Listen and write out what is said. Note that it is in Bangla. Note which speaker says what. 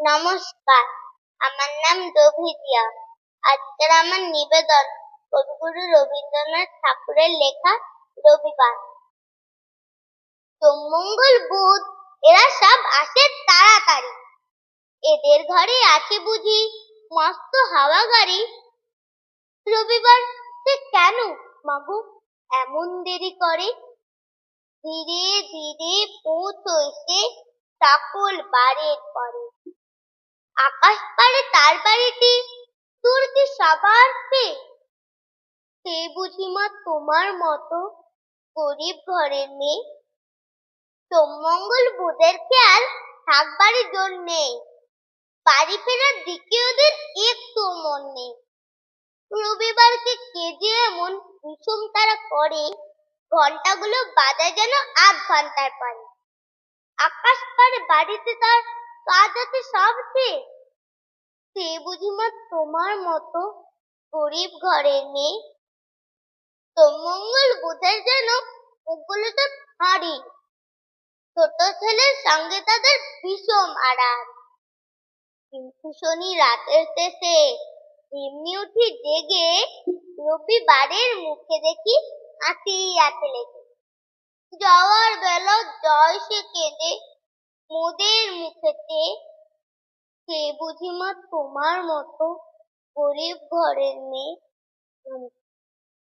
Speaker 1: নমস্কার, আমার নাম রবিদিয়া। আজকের আমার নিবেদন কবিগুরু রবীন্দ্রনাথ ঠাকুরের লেখা রবিবার। সোম, মঙ্গল, বুধ এরা সব আসে তাড়াতাড়ি। এদের ঘরে আছে বুঝি মস্ত হাওয়া গাড়ি। রবিবার সে কেন মাগো এমন দেরি করে? ধীরে ধীরে পৌঁছয় সে সকল বারের পরে। আকাশ পারে তার বাড়িটি, দূর কি সবার চেয়ে? সে বুঝি মা তোমার মতো গরিব ঘরের মেয়ে। সোম, মঙ্গল, বুধের খেয়াল থাকবারই জন্যে, বাড়ি ফেরার দিকে ওদের একটু মন নেই। রবিবারকে কে যে এমন বিষম তারা করে, ঘন্টাগুলো বাজায় যেন ৮ ঘন্টার পরে। আকাশ পারে বাড়িতে তার কাজ আছে সবচেয়ে। সে বুঝি মা তোমার মতো গরিব ঘরের মেয়ে। সোম, মঙ্গল, বুধের যেন মুখগুলো তো হাঁড়ি, ছোট ছেলের সঙ্গে তাদের বিষম আড়াল। কিন্তু শনি রাতের শেষে এমনি উঠি জেগে, রবিবারের মুখে দেখি হাসি আছে লেগে। যাওয়ার বেলা জয় সে কেঁদে মোদের মুখেতে। সে বুঝি মা তোমার মতো গরিব ঘরের মেয়ে।